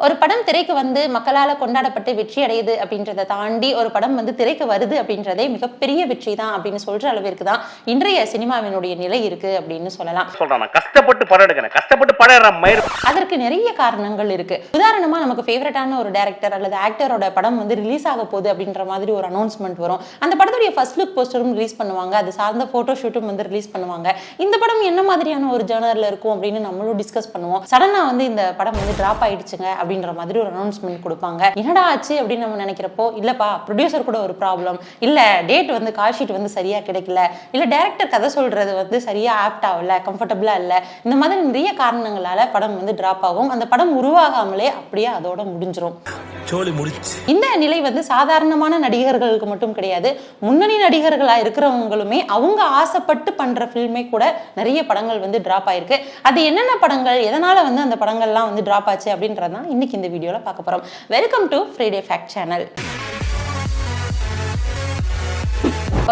ஒரு படம் திரைக்கு வந்து மக்களால் கொண்டாடப்பட்டு வெற்றி அடையுது அப்படின்றத தாண்டி ஒரு படம் வந்து திரைக்கு வருது அப்படின்றதே மிகப்பெரிய வெற்றி தான் அப்படின்னு சொல்ற அளவிற்கு தான் இன்றைய சினிமாவினுடைய நிலை இருக்கு அப்படின்னு சொல்லலாம். கஷ்டப்பட்டு படம் எடுக்கிறேன், கஷ்டப்பட்டு படம். அதற்கு நிறைய காரணங்கள் இருக்கு. உதாரணமா நமக்கு ஃபேவரட்டான ஒரு டைரக்டர் அல்லது ஆக்டரோட படம் வந்து ரிலீஸ் ஆக போகுது அப்படின்ற மாதிரி ஒரு அனௌன்ஸ்மெண்ட் வரும். அந்த படத்துடைய ஃபர்ஸ்ட் லுக் போஸ்டரும் ரிலீஸ் பண்ணுவாங்க, அது சார்ந்த போட்டோ ஷூட்டும் வந்து ரிலீஸ் பண்ணுவாங்க. இந்த படம் என்ன மாதிரியான ஒரு ஜர்னர்ல இருக்கும் அப்படின்னு நம்மளும் டிஸ்கஸ் பண்ணுவோம். சடனா வந்து இந்த படம் வந்து டிராப் ஆயிடுச்சுங்க அப்படின்ற மாதிரி ஒரு அனௌன்ஸ்மெண்ட் கொடுப்பாங்க. என்னடா ஆச்சு அப்படின்னு நம்ம நினைக்கிறப்போ, இல்லப்பா ப்ரொடியூசர் கூட ஒரு ப்ராப்ளம், இல்ல டேட் வந்து கால் ஷீட் வந்து சரியா கிடைக்கல, இல்ல டைரக்டர் கதை சொல்றது வந்து சரியா ஆப்ட் ஆகல, கம்ஃபர்டபுளா இல்ல, இந்த மாதிரி நிறைய காரணங்களால படம் வந்து டிராப் ஆகும். அந்த படம் உருவாகாமலே அப்படியே அதோட முடிஞ்சிரும். இந்த நிலை வந்து சாதாரணமான நடிகர்களுக்கு மட்டும் கிடையாது, முன்னணி நடிகர்களா இருக்கிறவங்களுமே அவங்க ஆசைப்பட்டு பண்ற ஃபில்மே கூட நிறைய படங்கள் வந்து டிராப் ஆயிருக்கு. அது என்னென்ன படங்கள், எதனால வந்து அந்த படங்கள்லாம் வந்து டிராப் ஆச்சு அப்படின்றதான் இன்னைக்கு இந்த வீடியோல பார்க்க போறோம். Welcome to Friday fact channel.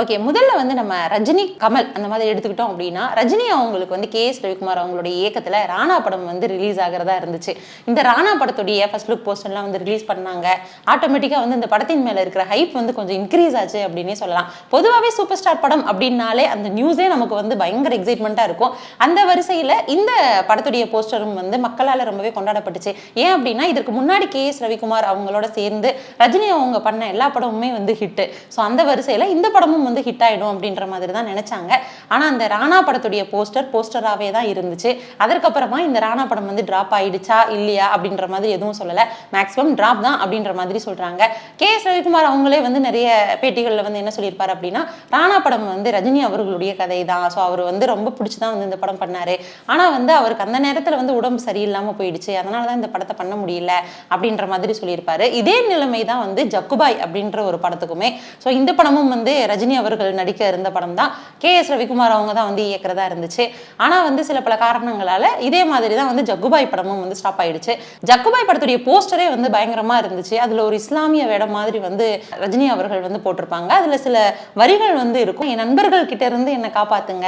Okay, முதல்ல வந்து நம்ம ரஜினி கமல் அந்த மாதிரி எடுத்துக்கிட்டோம் அப்படின்னா, ரஜினி அவங்களுக்கு வந்து கே.எஸ். ரவிக்குமார் அவங்களுடைய இயக்கத்தில் ராணா படம் வந்து ரிலீஸ் ஆகிறதா இருந்துச்சு. இந்த ராணா படத்துடைய ஃபர்ஸ்ட் லுக் போஸ்டர்லாம் வந்து ரிலீஸ் பண்ணாங்க. ஆட்டோமேட்டிக்காக வந்து இந்த படத்தின் மேலே இருக்கிற ஹைப் வந்து கொஞ்சம் இன்க்ரீஸ் ஆச்சு அப்படின்னே சொல்லலாம். பொதுவாகவே சூப்பர் ஸ்டார் படம் அப்படின்னாலே அந்த நியூஸே நமக்கு வந்து பயங்கர எக்ஸைட்மெண்ட்டாக இருக்கும். அந்த வரிசையில் இந்த படத்துடைய போஸ்டரும் வந்து மக்களால் ரொம்பவே கொண்டாடப்பட்டுச்சு. ஏன் அப்படின்னா, இதற்கு முன்னாடி கே.எஸ். ரவிக்குமார் அவங்களோட சேர்ந்து ரஜினி அவங்க பண்ண எல்லா படமுமே வந்து ஹிட்டு. ஸோ அந்த வரிசையில் இந்த படமும் வந்து ஹிட் ஆயிடும் அப்படின்ற மாதிரி தான் நினைச்சாங்க. ஆனா அந்த ராணா படத்துடைய போஸ்டராகவே தான் இருந்துச்சு. அதற்கப்புறமா இந்த ராணா படம் வந்து டிராப் ஆயிடுச்சா இல்லையா அப்படின்ற மாதிரி எதுவும் சொல்லல. மேக்ஸிமம் டிராப் தான் அப்படின்ற மாதிரி சொல்றாங்க. கே.எஸ். ரவிக்குமார் அவங்களே வந்து நிறைய பேட்டிகளில் வந்து என்ன சொல்லியிருப்பாரு அப்படின்னா, ராணா படம் வந்து ரஜினி அவர்களுடைய கதை தான். ஸோ அவர் வந்து ரொம்ப பிடிச்சிதான் வந்து இந்த படம் பண்ணாரு. ஆனா வந்து அவருக்கு அந்த நேரத்தில் வந்து உடம்பு சரியில்லாம போயிடுச்சு, அதனால தான் இந்த படத்தை பண்ண முடியல அப்படின்ற மாதிரி சொல்லியிருப்பாரு. இதே நிலைமை தான் வந்து ஜக்குபாய் அப்படின்ற ஒரு படத்துக்குமே. ஸோ இந்த படமும் வந்து ரஜினி அவர்கள் நடிக்க இருந்த படம் தான். கே.எஸ். ரவிக்குமார் அவங்க தான் வந்து இயக்கிறதா இருந்துச்சு. ஆனா வந்து சில பல காரணங்களால இதே மாதிரி தான் வந்து ஜக்குபாய் படமும் வந்து ஸ்டாப் ஆயிடுச்சு. ஜக்குபாய் படத்துடைய போஸ்டரே வந்து பயங்கரமா இருந்துச்சு. அதுல ஒரு இஸ்லாமிய வேடம் மாதிரி வந்து ரஜினி அவர்கள் வந்து போட்டிருப்பாங்க. அதுல சில வரிகள் வந்து இருக்கும். என் நண்பர்கள் கிட்ட இருந்து என்னை காப்பாத்துங்க,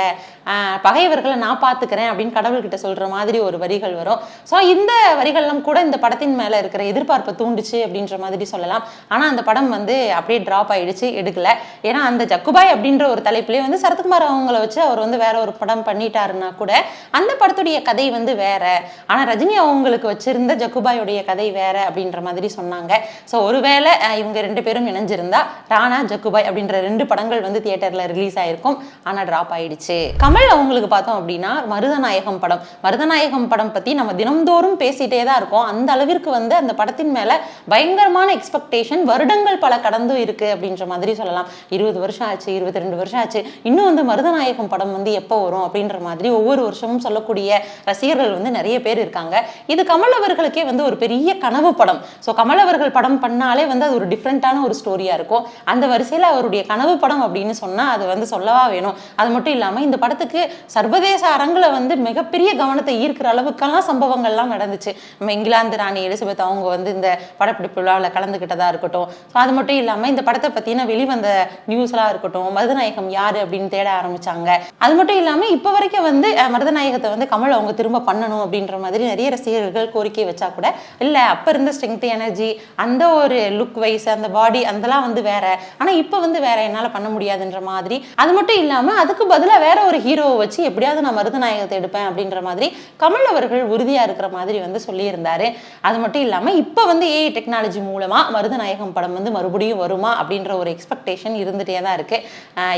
பகைவர்களை நான் பாத்துக்கிறேன் அப்படின்னு கடவுள்கிட்ட சொல்ற மாதிரி ஒரு வரிகள் வரும். ஸோ இந்த வரிகள்லாம் கூட இந்த படத்தின் மேல இருக்கிற எதிர்பார்ப்பை தூண்டுச்சு அப்படின்ற மாதிரி சொல்லலாம். ஆனா அந்த படம் வந்து அப்படியே டிராப் ஆயிடுச்சு, எடுக்கல. ஏன்னா அந்த ஜக்குபாய் அப்படின்ற ஒரு தலைப்பிலே வந்து சரத்குமார் அவங்கள வச்சு அவர் வந்து வேற ஒரு படம் பண்ணிட்டாருன்னா கூட அந்த படத்துடைய கதை வந்து வேற, ஆனா ரஜினி அவங்களுக்கு வச்சிருந்த ஜக்குபாயுடைய கதை வேற அப்படின்ற மாதிரி சொன்னாங்க. ஸோ ஒருவேளை இவங்க ரெண்டு பேரும் இணைஞ்சிருந்தா ராணா ஜக்குபாய் அப்படின்ற ரெண்டு படங்கள் வந்து தியேட்டர்ல ரிலீஸ் ஆயிருக்கும். ஆனா டிராப் ஆயிடுச்சு. கமல் அவங்களுக்கு பார்த்தோம் அப்படின்னா மருதநாயகம் படம் பத்தி நம்ம தினம்தோறும் பேசிட்டே தான் இருக்கோம். அந்த அளவிற்கு வந்து அந்த படத்தின் மேல பயங்கரமான எக்ஸ்பெக்டேஷன் வருடங்கள் பல கடந்தும் இருக்கு அப்படின்ற மாதிரி சொல்லலாம். 20 வருஷம் ஆச்சு, 22 வருஷம் ஆச்சு, இன்னும் வந்து மருதநாயகம் படம் வந்து எப்போ வரும் அப்படின்ற மாதிரி ஒவ்வொரு வருஷமும் சொல்லக்கூடிய ரசிகர்கள் வந்து நிறைய பேர் இருக்காங்க. இது கமல் அவர்களுக்கே வந்து ஒரு பெரிய கனவு படம். ஸோ கமல் அவர்கள் படம் பண்ணாலே வந்து அது ஒரு டிஃப்ரெண்டான ஒரு ஸ்டோரியா இருக்கும். அந்த வரிசையில் அவருடைய கனவு படம் அப்படின்னு சொன்னா அது வந்து சொல்லவா வேணும். அது மட்டும் இல்லாம இந்த படத்துக்கு சர்வதேச அரங்குல வந்து மிகப்பெரிய கவனத்தை ஈர்க்கிற அளவுக்கெல்லாம் சம்பவங்கள்லாம் நடந்துச்சு. நம்ம இங்கிலாந்து ராணி எலிசபெத் அவங்க வந்து இந்த படப்பிடிப்பு விழாவில் கலந்துக்கிட்டதா இருக்கட்டும். ஸோ அது மட்டும் இல்லாம இந்த படத்தை பத்தின வெளிவந்த நியூஸ்லாம் இருக்கட்டும், மருதநாயகம் யாரு அப்படின்னு தேட ஆரம்பிச்சாங்க. அது மட்டும் இல்லாம இப்ப வரைக்கும் வந்து மருதநாயகத்தை வந்து கமல் அவங்க திரும்ப பண்ணணும் அப்படின்ற மாதிரி நிறைய ரசிகர்கள் கோரிக்கை வச்சா கூட இல்ல, அப்ப இருந்த ஸ்ட்ரென்த், எனர்ஜி, அந்த ஒரு லுக் வைஸ், அந்த பாடி அதெல்லாம் வந்து வேற, ஆனா இப்ப வந்து வேற, என்னால பண்ண முடியாதுன்ற மாதிரி. அது மட்டும் இல்லாம அதுக்கு பதிலா வேற ஒரு ஹீரோவை வச்சு எப்படியாவது நான் மருதநாயகத்தை எடுப்பேன் அப்படின்ற மாதிரி கமல் அவர்கள் உறுதியா இருக்கிற மாதிரி வந்து சொல்லியிருந்தாரு. அது மட்டும் இல்லாம இப்ப வந்து ஏஐ டெக்னாலஜி மூலமா மருதநாயகம் படம் வந்து மறுபடியும் வருமா அப்படின்ற ஒரு எக்ஸ்பெக்டேஷன் இருந்துட்டே தான் இருக்கு.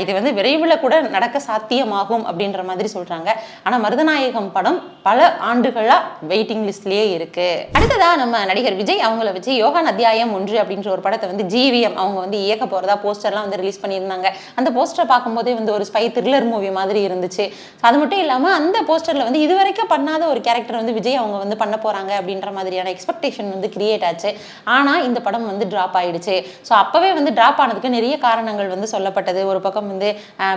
இது வந்து விரைவில் கூட நடக்க சாத்தியமாகும் அப்படின்ற மாதிரி சொல்றாங்க. ஆனா மருதநாயகம் படம் பல ஆண்டுகளா வெயிட்டிங் லிஸ்ட்லயே இருக்கு. அடுத்ததா நம்ம நடிகர் விஜய் அவங்கள வச்சு யோகான் அத்தியாயம் 1 அப்படின்ற ஒரு படத்தை வந்து ஜிவிஎம் அவங்க வந்து இயக்க போறதா போஸ்டர்லாம் வந்து ரிலீஸ் பண்ணியிருந்தாங்க. அந்த போஸ்டரை பார்க்கும்போதே வந்து ஒரு ஸ்பை த்ரில்லர் மூவி மாதிரி இருந்துச்சு. அது மட்டும் இல்லாம அந்த போஸ்டர்ல வந்து இதுவரைக்கும் பண்ணாத ஒரு கேரக்டர் வந்து விஜய் அவங்க வந்து பண்ண போறாங்க அப்படின்ற மாதிரியான எக்ஸ்பெக்டேஷன் வந்து கிரியேட் ஆச்சு. ஆனா இந்த படம் வந்து டிராப் ஆயிடுச்சு. ஸோ அப்பவே வந்து டிராப் ஆனதுக்கு நிறைய காரணங்கள் வந்து சொல்ல சொல்லப்பட்டது. ஒரு பக்கம் வந்து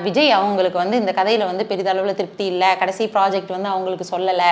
விஜய் அவங்களுக்கு வந்து இந்த கதையில வந்து பெரிதளவில் திருப்தி இல்லை, கடைசி ப்ராஜெக்ட் வந்து அவங்களுக்கு சொல்லலை,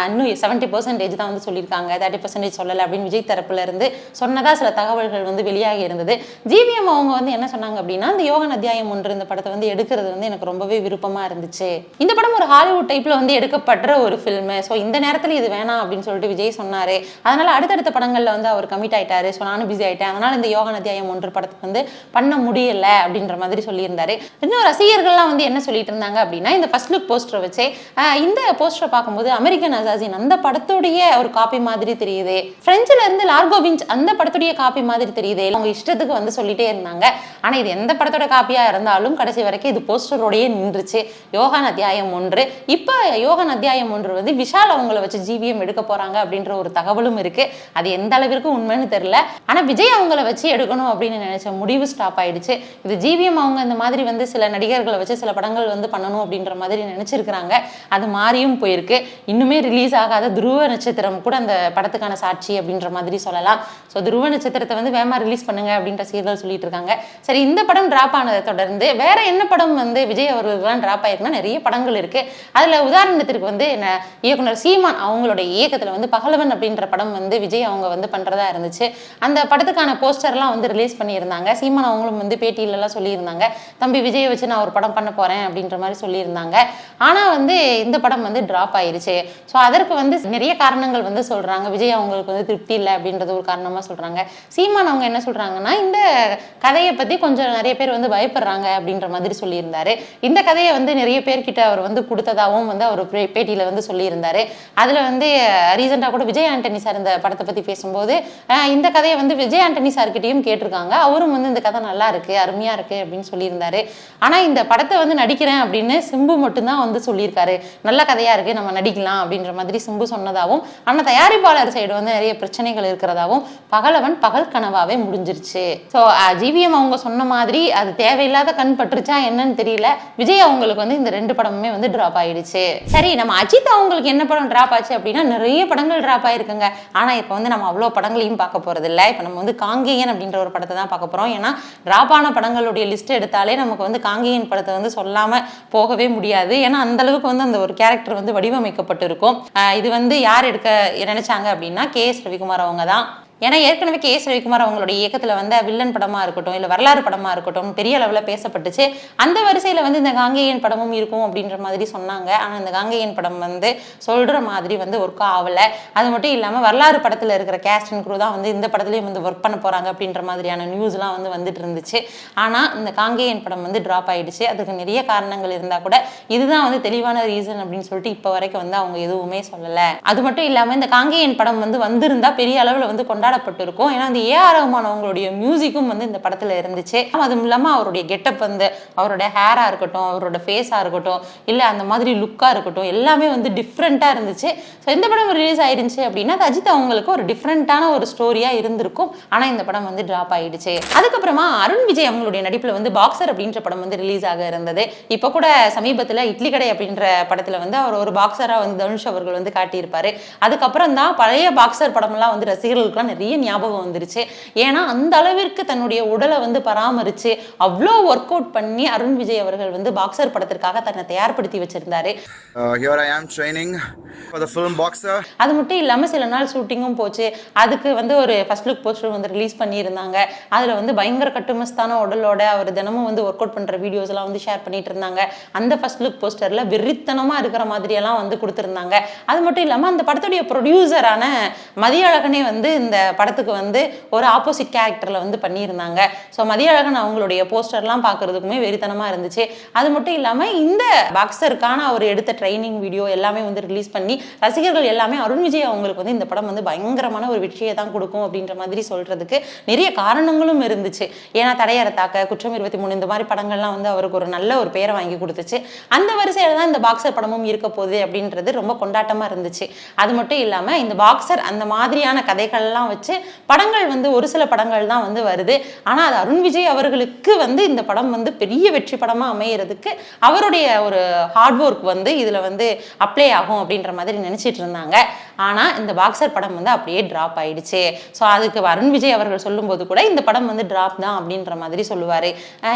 இன்னும் 70% தான் வந்து சொல்லியிருக்காங்க, 30% சொல்லலை அப்படின்னு விஜய் தரப்புல இருந்து சொன்னதா சில தகவல்கள் வந்து வெளியாகி இருந்தது. ஜிவிஎம் அவங்க வந்து என்ன சொன்னாங்க அப்படின்னா, இந்த யோகன் அத்தியாயம் 1 இந்த படத்தை வந்து எடுக்கிறது வந்து எனக்கு ரொம்பவே விருப்பமா இருந்துச்சு. இந்த படம் ஒரு ஹாலிவுட் டைப்ல வந்து எடுக்கப்படுற ஒரு ஃபில்ம். ஸோ இந்த நேரத்தில் இது வேணாம் அப்படின்னு சொல்லிட்டு விஜய் சொன்னாரு. அதனால அடுத்தடுத்த படங்கள்ல வந்து அவர் கமிட் ஆயிட்டாரு. ஸோ நானும் பிஸி ஆயிட்டேன், அதனால இந்த யோகன் அத்தியாயம் 1 படத்துக்கு வந்து பண்ண முடியல அப்படின்ற மாதிரி சொல்லியிருந்தாரு. இன்னும் ரசிகர்கள்லாம் வந்து என்ன சொல்லிட்டு இருந்தாங்க அப்படின்னா, இந்த ஃபர்ஸ்ட் லுக் போஸ்டரை வச்சு இந்த போஸ்டரை பார்க்கும்போது அமெரிக்கன் அசாசின் அந்த படத்துடைய ஒரு காப்பி மாதிரி தெரியுது, பிரெஞ்சுல இருந்து லார்கோ விஞ்ச் அந்த படத்துடைய காப்பி மாதிரி தெரியுது, அவங்க இஷ்டத்துக்கு வந்து சொல்லிட்டே இருந்தாங்க. ஆனா இது எந்த படத்தோட காப்பியா இருந்தாலும் கடைசி வரைக்கும் இது போஸ்டரோடயே நின்றுச்சு. யோகன் அத்தியாயம் 1 இப்ப யோகன் அத்தியாயம் 1 வந்து விஷால் அவங்கள வச்சு ஜிவிஎம் எடுக்க போறாங்க அப்படின்ற ஒரு தகவலும் இருக்கு. அது எந்த அளவிற்கு உண்மைன்னு தெரியல. ஆனா விஜய் அவங்கள வச்சு எடுக்கணும் அப்படின்னு நினைச்ச முடிவு ஸ்டாப் ஆயிடுச்சு. இது ஜிவிஎம் அவங்க இந்த மாதிரி வந்து சில நடிகர்களை வச்சு சில படங்கள் வந்து பண்ணணும் அப்படின்ற மாதிரி நினைச்சிருக்கிறாங்க. அது மாறியும் போயிருக்கு. இன்னுமே ரிலீஸ் ஆகாத துருவ நட்சத்திரம் கூட அந்த படத்துக்கான சாட்சி அப்படின்ற மாதிரி சொல்லலாம். ஸோ துருவ நட்சத்திரத்தை வந்து வேமா ரிலீஸ் பண்ணுங்க அப்படின்ற சீர்கள் சொல்லிட்டு இருக்காங்க. சரி, இந்த படம் டிராப் ஆனதை தொடர்ந்து வேற என்ன படம் வந்து விஜய் அவர்களுக்கு டிராப் ஆயிருக்குன்னா நிறைய படங்கள் இருக்கு. அதுல உதாரணத்திற்கு வந்து இயக்குனர் சீமான் அவங்களுடைய இயக்கத்துல வந்து பகலவன் அப்படின்ற படம் வந்து விஜய் அவங்க வந்து பண்றதா இருந்துச்சு. அந்த படத்துக்கான போஸ்டர்லாம் வந்து ரிலீஸ் பண்ணியிருந்தாங்க. சீமான் அவங்களும் வந்து பேட்டியில எல்லாம் சொல்லியிருந்தாங்க, தம்பி விஜயை வச்சு நான் ஒரு படம் பண்ண போறேன் அப்படின்ற மாதிரி சொல்லியிருந்தாங்க. ஆனா வந்து இந்த படம் வந்து டிராப் ஆயிருச்சு. ஸோ அதற்கு வந்து நிறைய காரணங்கள் வந்து சொல்றாங்க. விஜய் அவங்களுக்கு வந்து திருப்தி இல்லை அப்படின்றது ஒரு காரணமா சொல்றாங்க. சீமான் அவங்க என்ன சொல்றாங்கன்னா, இந்த கதையை பத்தி கொஞ்சம் நிறைய பேர் வந்து பயப்படுறாங்க அப்படின்ற மாதிரி சொல்லியிருந்தாரு. இந்த கதையை வந்து நிறைய பேர்கிட்ட அவர் வந்து கொடுத்ததாகவும் வந்து அவர் பேட்டியில வந்து சொல்லியிருந்தாரு. அதுல வந்து ரீசெண்டா கூட விஜய் ஆண்டனி சார் இந்த படத்தை பத்தி பேசும்போது இந்த கதையை வந்து விஜய் ஆண்டனி சார்கிட்டையும் கேட்டிருக்காங்க. அவரும் வந்து இந்த கதை நல்லா இருக்கு, அருமையா இருக்கு அப்படின்னு சொல்லியிருந்தாரு. ஆனா இந்த படத்தை வந்து நடிக்கிறேன் அப்படின்னு சிம்பு மட்டும்தான் வந்து சொல்லியிருக்காரு. நல்ல கதையா இருக்கு, நம்ம நடிக்கலாம் அப்படின்ற மாதிரி சிம்பு சொன்னதாகவும், ஆனா தயாரிப்பாளர் சைடு வந்து நிறைய பிரச்சனைகள் இருக்கிறதாகவும் பகலவன் பகல் கனவாவே முடிஞ்சிருச்சு. ஸோ ஜிவிஎம் அவங்க சொன்ன மாதிரி அது தேவையில்லாத கண் பட்டுருச்சா என்னன்னு தெரியல. விஜய் அவங்களுக்கு வந்து இந்த 2 படமுமே வந்து டிராப் ஆயிடுச்சு. சரி, நம்ம அஜித் அவங்களுக்கு என்ன படம் டிராப் ஆச்சு அப்படின்னா, நிறைய படங்கள் டிராப் ஆயிருக்குங்க. ஆனா இப்போ வந்து நம்ம அவ்வளோ படங்களையும் பார்க்க போறது இல்லை. இப்போ நம்ம வந்து காங்கேயன் அப்படின்ற ஒரு படத்தை தான் பார்க்க போறோம். ஏன்னா டிராப் ஆன படங்களுடைய லிஸ்ட் எடுத்தாலே நமக்கு வந்து காங்கேயன் படத்தை வந்து சொல்லாம போகவே முடியாது. ஏன்னா அந்த அளவுக்கு வந்து அந்த ஒரு கேரக்டர் வந்து வடிவமைக்கப்பட்டு இருக்கும். இது வந்து யார் எடுக்க நினைச்சாங்க அப்படின்னா KS ரவிக்குமார் அவங்க தான். ஏன்னா ஏற்கனவே KS ரவிக்குமார் அவங்களுடைய இயக்கத்தில் வந்து வில்லன் படமாக இருக்கட்டும், இல்லை வரலாறு படமாக இருக்கட்டும், பெரிய அளவில் பேசப்பட்டுச்சு. அந்த வரிசையில் வந்து இந்த காங்கேயன் படமும் இருக்கும் அப்படின்ற மாதிரி சொன்னாங்க. ஆனால் இந்த காங்கேயன் படம் வந்து சொல்கிற மாதிரி வந்து ஒர்க் ஆகலை. அது மட்டும் இல்லாமல் வரலாறு படத்தில் இருக்கிற கேஸ்ட் அண்ட் க்ரூ தான் வந்து இந்த படத்துலேயும் வந்து ஒர்க் பண்ண போகிறாங்க அப்படின்ற மாதிரியான நியூஸ்லாம் வந்து வந்துட்டு இருந்துச்சு. ஆனால் இந்த காங்கேயன் படம் வந்து ட்ராப் ஆகிடுச்சு. அதுக்கு நிறைய காரணங்கள் இருந்தால் கூட இதுதான் வந்து தெளிவான ரீசன் அப்படின்னு சொல்லிட்டு இப்போ வரைக்கும் வந்து அவங்க எதுவுமே சொல்லலை. அது மட்டும் இல்லாமல் இந்த காங்கேயன் படம் வந்து வந்திருந்தால் பெரிய அளவில் வந்து கொண்டாடப்பட்டிருக்கும். ஏன்னா அந்த A.R. ரஹ்மான் அவங்களுடைய மியூசிக்கும் வந்து இந்த படத்துல இருந்துச்சு. அதுவும் இல்லாம அவருடைய கெட்டப் வந்து அவரோட ஹேரா இருக்கட்டும், அவரோட ஃபேஸா இருக்கட்டும், இல்ல அந்த மாதிரி லுக்கா இருக்கட்டும், எல்லாமே வந்து டிஃப்ரெண்டா இருந்துச்சு. ஸோ இந்த படம் ரிலீஸ் ஆயிருந்துச்சு அப்படின்னா அது அஜித் அவங்களுக்கு ஒரு டிஃப்ரெண்டான ஒரு ஸ்டோரியா இருந்திருக்கும். ஆனா இந்த படம் வந்து டிராப் ஆயிடுச்சு. அதுக்கப்புறமா அருண் விஜய் அவங்களுடைய நடிப்புல வந்து பாக்ஸர் அப்படின்ற படம் வந்து ரிலீஸ் ஆக இருந்தது. இப்போ கூட சமீபத்துல இட்லி கடை அப்படின்ற படத்துல வந்து அவர் ஒரு பாக்ஸரா வந்து தனுஷ் அவர்கள் வந்து காட்டியிருப்பாரு. அதுக்கப்புறம் தான் பழைய பாக்ஸர் படமெல்லாம் வந்து ரசிகர்களுக்குலாம் நிறைய ஞாபகம் வந்துருச்சு. ஏன்னா அந்த அளவிற்கு தன்னுடைய உடலை வந்து பராமரிச்சு அவ்வளோ ஒர்க் அவுட் பண்ணி அருண் விஜய் அவர்கள் வந்து பாக்ஸர் படத்திற்காக தன்னை தயார்படுத்தி வச்சிருந்தாரு. Here I am training for the film Boxer. அது மட்டும் இல்லாம சில நாள் ஷூட்டிங்கும் போச்சு. அதுக்கு வந்து ஒரு ஃபர்ஸ்ட் லுக் போஸ்டர் வந்து ரிலீஸ் பண்ணியிருந்தாங்க. அதுல வந்து பயங்கர கட்டுமஸ்தான உடலோட அவர் தினமும் வந்து ஒர்க் அவுட் பண்ற வீடியோஸ் எல்லாம் வந்து ஷேர் பண்ணிட்டு இருந்தாங்க. அந்த ஃபர்ஸ்ட் லுக் போஸ்டர்ல வெறித்தனமா இருக்கிற மாதிரி எல்லாம் வந்து கொடுத்திருந்தாங்க. அது மட்டும் இல்லாம அந்த படத்துடைய ப்ரொடியூசரான மதியழகனே வந்து இந்த படத்துக்கு வந்து ஒரு ஆப்போசிட் கேரக்டர்ல வந்து பண்ணியிருந்தாங்க. ஸோ மதியழகன் அவங்களுடைய போஸ்டர்லாம் பார்க்கறதுக்குமே வெறித்தனமா இருந்துச்சு. அது மட்டும் இல்லாம இந்த பாக்ஸருக்கான அவர் எடுத்த ட்ரைனிங் வீடியோ எல்லாமே வந்து ரிலீஸ் பண்ணி ரசிகர்கள் எல்லாமே அருண் விஜய் அவங்களுக்கு வந்து இந்த படம் வந்து பயங்கரமான ஒரு வெற்றியை தான் கொடுக்கும் அப்படின்ற மாதிரி சொல்றதுக்கு நிறைய காரணங்களும் இருந்துச்சு. ஏன்னா தடையற தாக்க, குற்றம் 23 இந்த மாதிரி படங்கள்லாம் வந்து அவருக்கு ஒரு நல்ல ஒரு பேரை வாங்கி கொடுத்துச்சு. அந்த வரிசையில தான் இந்த பாக்ஸர் படமும் இருக்க போகுது அப்படின்றது ரொம்ப கொண்டாட்டமா இருந்துச்சு. அது மட்டும் இல்லாம இந்த பாக்ஸர் அந்த மாதிரியான கதைகள்லாம் வச்சு படங்கள் வந்து ஒரு சில படங்கள் தான் வந்து வருது. ஆனா அது அருண் விஜய் அவர்களுக்கு வந்து இந்த படம் வந்து பெரிய வெற்றி படமா அமையறதுக்கு அவருடைய ஒரு ஹார்ட் ஒர்க் வந்து இதுல வந்து அப்ளை ஆகும் அப்படின்ற மாதிரி நினைச்சிட்டு இருந்தாங்க. ஆனால் இந்த பாக்ஸர் படம் வந்து அப்படியே ட்ராப் ஆயிடுச்சு. ஸோ அதுக்கு அருண் விஜய் அவர்கள் சொல்லும்போது கூட இந்த படம் வந்து ட்ராப் தான் அப்படின்ற மாதிரி சொல்லுவார்.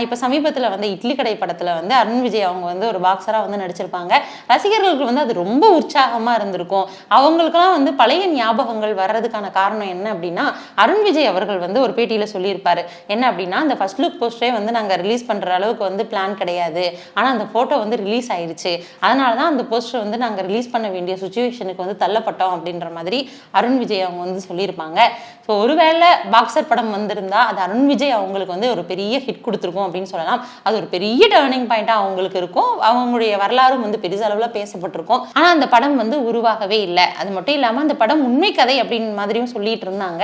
இப்போ சமீபத்தில் வந்து இட்லி கடை படத்தில் வந்து அருண் விஜய் அவங்க வந்து ஒரு பாக்ஸராக வந்து நடிச்சிருப்பாங்க. ரசிகர்களுக்கு வந்து அது ரொம்ப உற்சாகமாக இருந்திருக்கும். அவங்களுக்குலாம் வந்து பழைய ஞாபகங்கள் வர்றதுக்கான காரணம் என்ன அப்படின்னா, அருண் விஜய் அவர்கள் வந்து ஒரு பேட்டியில் சொல்லியிருப்பாரு. என்ன அப்படின்னா, அந்த ஃபர்ஸ்ட் லுக் போஸ்டரே வந்து நாங்கள் ரிலீஸ் பண்ணுற அளவுக்கு வந்து பிளான் கிடையாது, ஆனால் அந்த ஃபோட்டோ வந்து ரிலீஸ் ஆயிடுச்சு, அதனால தான் அந்த போஸ்டர் வந்து நாங்கள் ரிலீஸ் பண்ண வேண்டிய சுச்சுவேஷனுக்கு வந்து தள்ளப்பட்டோம் அப்படின்ற மாதிரி அருண் விஜய் அவங்க வந்து சொல்லியிருப்பாங்க. ஸோ ஒருவேளை பாக்ஸர் படம் வந்திருந்தா அது அருண் விஜய் அவங்களுக்கு வந்து ஒரு பெரிய ஹிட் கொடுத்துருக்கும் அப்படின்னு சொல்லலாம். அது ஒரு பெரிய டேர்னிங் பாயிண்டாக அவங்களுக்கு இருக்கும். அவங்களுடைய வரலாறும் வந்து பெரிய அளவில் பேசப்பட்டிருக்கும். ஆனால் அந்த படம் வந்து உருவாகவே இல்லை. அது மட்டும் இல்லாமல் அந்த படம் உண்மை கதை அப்படின்னு மாதிரியும் சொல்லிட்டு இருந்தாங்க.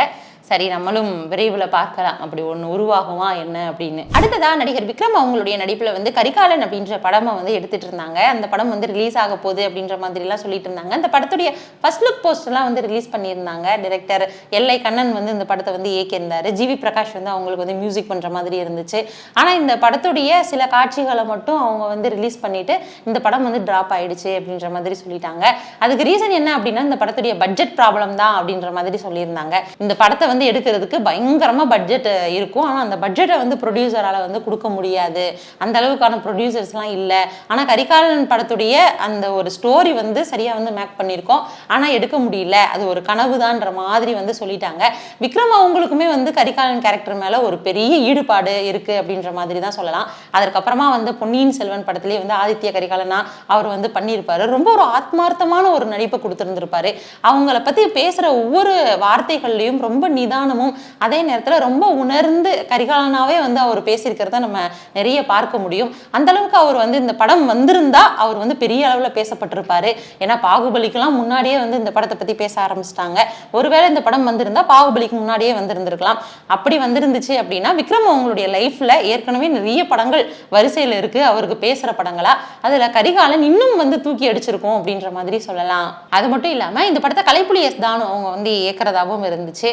சரி, நம்மளும் விரைவில் பார்க்கலாம் அப்படி ஒன்று உருவாகுமா என்ன அப்படின்னு. அடுத்ததா நடிகர் விக்ரம் அவங்களுடைய நடிப்பில் வந்து கரிகாலன் அப்படின்ற படமை வந்து எடுத்துட்டு இருந்தாங்க. அந்த படம் வந்து ரிலீஸ் ஆக போகுது அப்படின்ற மாதிரிலாம் சொல்லிட்டு இருந்தாங்க. அந்த படத்துடைய ஃபர்ஸ்ட் லுக் போஸ்டர்லாம் வந்து ரிலீஸ் பண்ணியிருந்தாங்க. டைரக்டர் எல்ஐ கண்ணன் வந்து இந்த படத்தை வந்து இயக்கியிருந்தாரு. ஜிவி பிரகாஷ் வந்து அவங்களுக்கு வந்து மியூசிக் பண்ணுற மாதிரி இருந்துச்சு. ஆனால் இந்த படத்துடைய சில காட்சிகளை மட்டும் அவங்க வந்து ரிலீஸ் பண்ணிட்டு இந்த படம் வந்து ட்ராப் ஆயிடுச்சு அப்படின்ற மாதிரி சொல்லிட்டாங்க. அதுக்கு ரீசன் என்ன அப்படின்னா, இந்த படத்துடைய பட்ஜெட் ப்ராப்ளம் தான் அப்படின்ற மாதிரி சொல்லியிருந்தாங்க. இந்த படத்தை வந்து எடுக்கிறதுக்கு பயங்கரமா பட்ஜெட் இருக்கும். ஆனால் அந்த பட்ஜெட்டை வந்து ப்ரொடியூசரால் வந்து கொடுக்க முடியாது, அந்த அளவுக்கான ப்ரொடியூசர்ஸ்லாம் இல்லை. ஆனால் கரிகாலன் படத்துடைய அந்த ஒரு ஸ்டோரி வந்து சரியாக வந்து மேக் பண்ணியிருக்கோம், ஆனால் எடுக்க முடியல, அது ஒரு கனவுதான்ற மாதிரி வந்து சொல்லிட்டாங்க. விக்ரம் அவங்களுக்குமே வந்து கரிகாலன் கேரக்டர் மேலே ஒரு பெரிய ஈடுபாடு இருக்கு அப்படின்ற மாதிரி தான் சொல்லலாம். அதற்கப்புறமா வந்து பொன்னியின் செல்வன் படத்துலேயே வந்து ஆதித்ய கரிகாலனா அவர் வந்து பண்ணியிருப்பாரு. ரொம்ப ஒரு ஆத்மார்த்தமான ஒரு நடிப்பை கொடுத்துருந்துருப்பாரு. அவங்கள பற்றி பேசுகிற ஒவ்வொரு வார்த்தைகள்லையும் ரொம்ப நிதானமும் அதே நேரத்தில் ரொம்ப உணர்ந்து கரிகாலனாவே வந்து அவர் பேசியிருக்கிறத நம்ம நிறைய பார்க்க முடியும். அந்த அளவுக்கு அவர் வந்து இந்த படம் வந்திருந்தா அவர் வந்து பெரிய அளவில் பேசப்பட்டிருப்பாரு. ஏன்னா பாகுபலிக்கெல்லாம் முன்னாடியே வந்து இந்த படத்தை பற்றி பேச ஆரம்பிச்சிட்டாங்க. ஒருவேளை இந்த படம் வந்திருந்தா பாகுபலிக்கு முன்னாடியே வந்திருந்திருக்கலாம். அப்படி வந்திருந்துச்சு அப்படின்னா விக்ரம் அவங்களுடைய லைஃப்ல ஏற்கனவே நிறைய படங்கள் வரிசையில் இருக்கு, அவருக்கு பேசுற படங்களா. அதுல கரிகாலன் இன்னும் வந்து தூக்கி அடிச்சிருக்கும் அப்படின்ற மாதிரி சொல்லலாம். அது மட்டும் இல்லாம இந்த படத்தை கலைப்புலி எஸ் தானு அவங்க வந்து இயக்கிறதாகவும் இருந்துச்சு.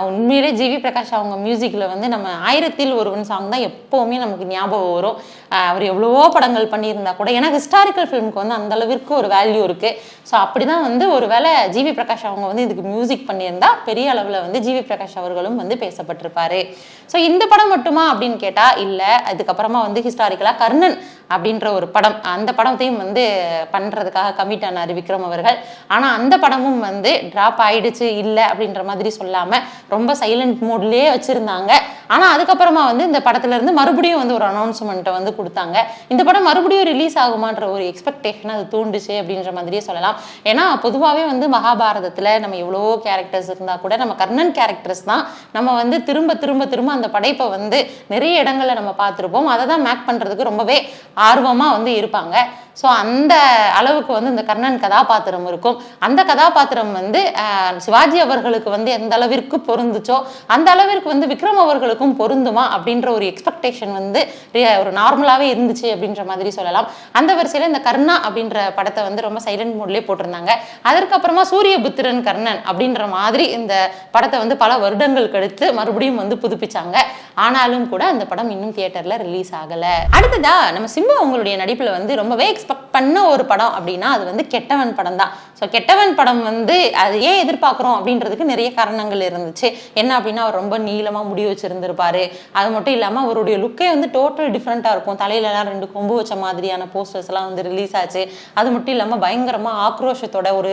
உண்மையிலே ஜிவி பிரகாஷ் அவங்க மியூசிக்கில் வந்து நம்ம 1000ல் ஒருவன் சாங் தான் எப்போவுமே நமக்கு ஞாபகம் வரும். அவர் எவ்வளவோ படங்கள் பண்ணியிருந்தா கூட ஏன்னா ஹிஸ்டாரிக்கல் ஃபிலிமுக்கு வந்து அந்த அளவிற்கு ஒரு வேல்யூ இருக்குது. ஸோ அப்படி தான் வந்து ஒரு வேளை ஜிவி பிரகாஷ் அவங்க வந்து இதுக்கு மியூசிக் பண்ணியிருந்தா பெரிய அளவில் வந்து ஜிவி பிரகாஷ் அவர்களும் வந்து பேசப்பட்டிருப்பாரு. ஸோ இந்த படம் மட்டுமா அப்படின்னு கேட்டால் இல்லை. அதுக்கப்புறமா வந்து ஹிஸ்டாரிக்கலாக கர்ணன் அப்படின்ற ஒரு படம், அந்த படத்தையும் வந்து பண்ணுறதுக்காக கமிட் ஆனார் விக்ரம் அவர்கள். ஆனால் அந்த படமும் வந்து ட்ராப் ஆயிடுச்சு இல்லை அப்படின்ற மாதிரி சொல்லாமல் ரொம்ப சைலண்ட் மோட்லேயே வச்சுருந்தாங்க. ஆனால் அதுக்கப்புறமா வந்து இந்த படத்துலேருந்து மறுபடியும் வந்து ஒரு அனௌன்ஸ்மெண்ட்டை வந்து கொடுத்தாங்க. இந்த படம் மறுபடியும் ரிலீஸ் ஆகுமான்ற ஒரு எக்ஸ்பெக்டேஷன் அது தூண்டுச்சு அப்படின்ற மாதிரியே சொல்லலாம். ஏன்னா பொதுவாகவே வந்து மகாபாரதத்தில் நம்ம எவ்வளோ கேரக்டர்ஸ் இருந்தால் கூட நம்ம கர்ணன் கேரக்டர்ஸ் தான் நம்ம வந்து திரும்ப திரும்ப திரும்ப அந்த படைப்பை வந்து நிறைய இடங்களில் நம்ம பார்த்துருப்போம். அதை தான் மேக் பண்ணுறதுக்கு ரொம்பவே ஆர்வமாக வந்து இருப்பாங்க. ஸோ அந்த அளவுக்கு வந்து இந்த கர்ணன் கதாபாத்திரம் இருக்கும். அந்த கதாபாத்திரம் வந்து சிவாஜி அவர்களுக்கு வந்து எந்த அளவிற்கு பொருந்துச்சோ அந்த அளவிற்கு வந்து விக்ரம் அவர்களுக்கும் பொருந்துமா அப்படின்ற ஒரு எக்ஸ்பெக்டேஷன் வந்து ஒரு நார்மலாகவே இருந்துச்சு அப்படின்ற மாதிரி சொல்லலாம். அந்த வரிசையில் இந்த கர்ணா அப்படின்ற படத்தை வந்து ரொம்ப சைலண்ட் மோட்லேயே போட்டிருந்தாங்க. அதற்கப்புறமா சூரியபுத்திரன் கர்ணன் அப்படின்ற மாதிரி இந்த படத்தை வந்து பல வருடங்கள் கழித்து மறுபடியும் வந்து புதுப்பிச்சாங்க. ஆனாலும் கூட அந்த படம் இன்னும் தியேட்டரில் ரிலீஸ் ஆகலை. அடுத்ததா நம்ம சிம்பு அவங்களுடைய நடிப்பில் வந்து ரொம்பவே எக்ஸ்பெக்ட் பண்ண ஒரு படம் அப்படின்னா அது வந்து கெட்டவன் படம் தான். ஸோ கெட்டவன் படம் வந்து அது ஏன் எதிர்பார்க்குறோம் அப்படின்றதுக்கு நிறைய காரணங்கள் இருந்துச்சு. என்ன அப்படின்னா அவர் ரொம்ப நீளமாக முடி வச்சிருந்திருப்பாரு. அது மட்டும் இல்லாமல் அவருடைய லுக்கே வந்து டோட்டல் டிஃப்ரெண்ட்டாக இருக்கும். தலையிலலாம் 2 கொம்பு வச்ச மாதிரியான போஸ்டர்ஸ் எல்லாம் வந்து ரிலீஸ் ஆச்சு. அது மட்டும் இல்லாமல் பயங்கரமாக ஆக்ரோஷத்தோட ஒரு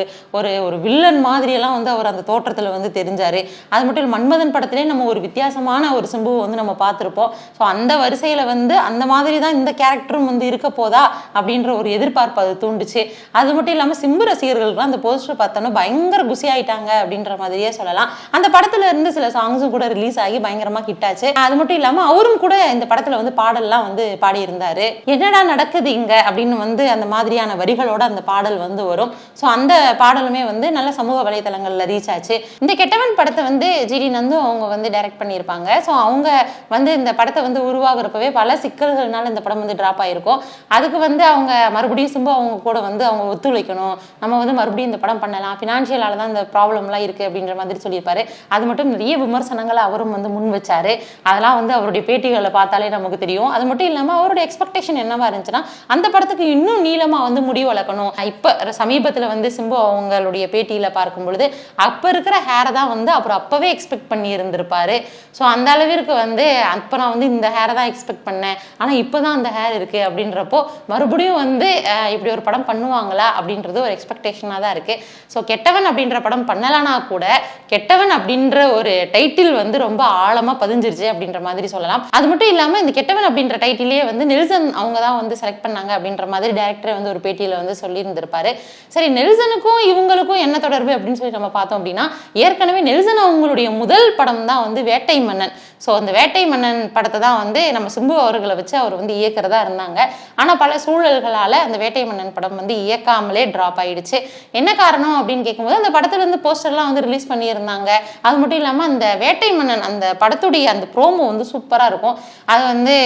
ஒரு வில்லன் மாதிரியெல்லாம் வந்து அவர் அந்த தோற்றத்தில் வந்து தெரிஞ்சார். அது மட்டும் இல்லை, மன்மதன் படத்திலே நம்ம ஒரு வித்தியாசமான ஒரு சிம்புவை வந்து நம்ம பார்த்துருப்போம். ஸோ அந்த வரிசையில் வந்து அந்த மாதிரி தான் இந்த கேரக்டரும் வந்து இருக்க போதா அப்படின்ற ஒரு எதிர்பார்ப்பு அது தூண்டுச்சு. அது மட்டும் இல்லாமல் சிம்பு ரசிகர்களுக்கு அந்த போஸ்டர் பார்த்தோன்னா பயங்கர குசி ஆயிட்டாங்க அப்படின்ற மாதிரியே சொல்லலாம். அந்த படத்துல இருந்து சில சாங்ஸும் கூட ரிலீஸ் ஆகி பயங்கரமா ஹிட் ஆச்சு. அது மட்டும் இல்லாம அவரும் கூட இந்த படத்துல வந்து பாடல்லாம் வந்து பாடி இருந்தாரு. என்னடா நடக்குது இங்க அப்படின்னு வந்து அந்த மாதிரியான வரிகளோட அந்த பாடல் வந்து வரும். ஸோ அந்த பாடலுமே வந்து நல்ல சமூக வலைதளங்கள்ல ரீச் ஆச்சு. இந்த கெட்டவன் படத்தை வந்து ஜிடி நந்து அவங்க வந்து டைரக்ட் பண்ணியிருப்பாங்க. ஸோ அவங்க வந்து இந்த படத்தை வந்து உருவாகிறப்பவே பல சிக்கல்கள்னால இந்த படம் வந்து டிராப் ஆயிருக்கும். அதுக்கு வந்து அவங்க மறுபடியும் சிம்பு அவங்க கூட வந்து அவங்க ஒத்துழைக்கணும், நம்ம வந்து மறுபடியும் இந்த படம் பண்ணலாம், ஃபினான்ஷியலால தான் இந்த ப்ராப்ளம்லாம் இருக்கு அப்படின்ற மாதிரி சொல்லியிருப்பாரு. அது மட்டும் நிறைய விமர்சனங்களை அவரும் வந்து முன் வச்சாரு. அதெல்லாம் வந்து அவருடைய பேட்டிகளை பார்த்தாலே நமக்கு தெரியும். அது மட்டும் இல்லாம அவருடைய எக்ஸ்பெக்டேஷன் என்னவா இருந்துச்சுன்னா அந்த படத்துக்கு இன்னும் நீளமா வந்து முடி வளர்க்கணும். இப்ப சமீபத்துல வந்து சிம்பு அவங்களுடைய பேட்டியில பார்க்கும் பொழுது அப்ப இருக்கிற ஹேரை தான் வந்து அப்புறம் அப்பவே எக்ஸ்பெக்ட் பண்ணி இருந்திருப்பாரு. ஸோ அந்த அளவிற்கு வந்து அப்போ நான் வந்து இந்த ஹேரை தான் எக்ஸ்பெக்ட் பண்ணேன், ஆனால் இப்போ தான் அந்த ஹேர் இருக்குது அப்படின்றப்போ மறுபடியும் வந்து இப்படி ஒரு படம் பண்ணுவாங்களா அப்படின்றது ஒரு எக்ஸ்பெக்டேஷனாக தான் இருக்குது. ஸோ கெட்டவன் அப்படின்ற படம் பண்ணலான்னா கூட கெட்டவன் அப்படின்ற ஒரு டைட்டில் வந்து ரொம்ப ஆழமாக பதிஞ்சிருச்சு அப்படின்ற மாதிரி சொல்லலாம். அது மட்டும் இல்லாமல் இந்த கெட்டவன் அப்படின்ற டைட்டிலே வந்து நெல்சன் அவங்க தான் வந்து செலக்ட் பண்ணாங்க அப்படின்ற மாதிரி டைரக்டரே வந்து ஒரு பேட்டியில் வந்து சொல்லியிருந்திருப்பாரு. சரி, நெல்சனுக்கும் இவங்களுக்கும் என்ன தொடர்பு அப்படின்னு சொல்லி நம்ம பார்த்தோம் அப்படின்னா, ஏற்கனவே நெல்சன் அவங்களுடைய முதல் படம் தான் வந்து வேட்டை மன்னன். ஸோ அந்த வேட்டை மன்னன் படத்தை தான் வந்து நம்ம சிம்பு அவர்களை வச்சு அவர் வந்து இயக்கிறதா இருந்தாங்க. ஆனால் பல சூழல்களால் அந்த வேட்டை மன்னன் படம் வந்து இயக்காமலே ட்ராப் ஆயிடுச்சு. என்ன காரணம் அப்படின்னு கேட்கும்போது, அந்த படத்துல இருந்து போஸ்டர்லாம் வந்து ரிலீஸ் பண்ணியிருந்தாங்க. அது மட்டும் இல்லாமல் அந்த வேட்டை மன்னன் அந்த படத்துடைய அந்த ப்ரோமோ வந்து சூப்பராக இருக்கும். அது வந்து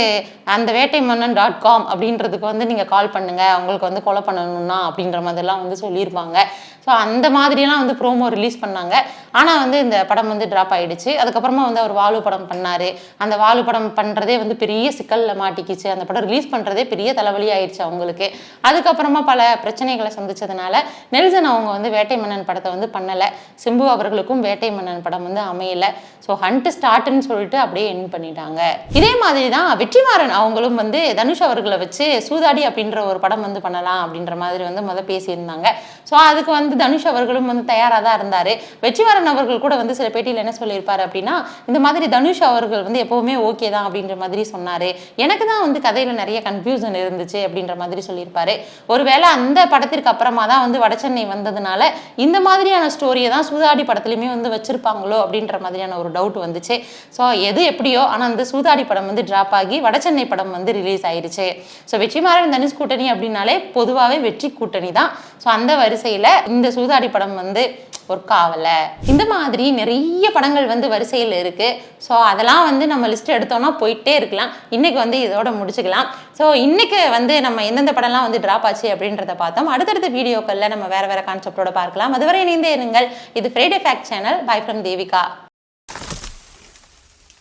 அந்த வேட்டை மன்னன் .com அப்படின்றதுக்கு வந்து நீங்கள் கால் பண்ணுங்க, உங்களுக்கு வந்து கொலை பண்ணணும்னா அப்படின்ற மாதிரிலாம் வந்து சொல்லியிருப்பாங்க. ஸோ அந்த மாதிரிலாம் வந்து ப்ரோமோ ரிலீஸ் பண்ணாங்க. ஆனால் வந்து இந்த படம் வந்து ட்ராப் ஆகிடுச்சு. அதுக்கப்புறமா வந்து அவர் வாலு படம் பண்ணார். அந்த வாலு படம் பண்ணுறதே வந்து பெரிய சிக்கலில் மாட்டிக்கிச்சு. அந்த படம் ரிலீஸ் பண்ணுறதே பெரிய தலைவலி ஆயிடுச்சு அவங்களுக்கு. அதுக்கப்புறமா பல பிரச்சனைகளை சந்திச்சதுனால நெல்சன் அவங்க வந்து வேட்டை மன்னன் படத்தை வந்து பண்ணலை. சிம்பு அவர்களுக்கும் வேட்டை மன்னன் படம் வந்து அமையலை. ஸோ ஹண்ட் ஸ்டார்ட்னு சொல்லிட்டு அப்படியே என் பண்ணிட்டாங்க. இதே மாதிரி தான் வெற்றிமாறன் அவங்களும் வந்து தனுஷ் அவர்களை வச்சு சூதாடி அப்படின்ற ஒரு படம் வந்து பண்ணலாம் அப்படின்ற மாதிரி வந்து பேசியிருந்தாங்க. ஸோ அதுக்கு வந்து தனுஷ் அவர்களும் வந்து தயாராக தான் இருந்தார். வெற்றிமாறன் அவர்கள் கூட வந்து சில பேட்டியில் என்ன சொல்லியிருப்பாரு அப்படின்னா, இந்த மாதிரி தனுஷ் அவர்கள் வந்து எப்பவுமே ஓகே தான் அப்படின்ற மாதிரி சொன்னார். எனக்கு தான் வந்து கதையில் நிறைய கன்ஃபியூஷன் இருந்துச்சு அப்படின்ற மாதிரி சொல்லியிருப்பாரு. ஒருவேளை அந்த படத்திற்கு அப்புறமா தான் வந்து வடசென்னை வந்ததுனால இந்த மாதிரியான ஸ்டோரியை தான் சூதாடி படத்துலையுமே வந்து வச்சிருப்பாங்களோ அப்படின்ற மாதிரியான ஒரு டவுட் வந்துச்சு. ஸோ எது எப்படியோ, ஆனால் அந்த சூதாடி படம் வந்து ட்ராப் ஆகி வடசென்னை படம் வந்து ரிலீஸ் ஆயிடுச்சு. ஸோ வெற்றிமாறன் தனுஷ் கூட்டணி அப்படின்னாலே பொதுவாகவே வெற்றி கூட்டணி தான். ஸோ அந்த வரிசையில் இந்த சூதாடி படம் வந்து ஒர்க் ஆகல. இந்த மாதிரி நிறைய படங்கள் வந்து வரிசையில் இருக்கு. ஸோ அதெல்லாம் வந்து நம்ம லிஸ்ட் எடுத்தோம்னா போயிட்டே இருக்கலாம். இன்னைக்கு வந்து இதோட முடிச்சுக்கலாம். ஸோ இன்னைக்கு வந்து நம்ம எந்தெந்த படம்லாம் வந்து டிராப் ஆச்சு அப்படின்றத பார்த்தோம். அடுத்தடுத்த வீடியோக்களில் நம்ம வேற வேற கான்செப்டோட பார்க்கலாம். அதுவரை இணைந்தே இருங்கள். இது Friday fact channel. By from Devika.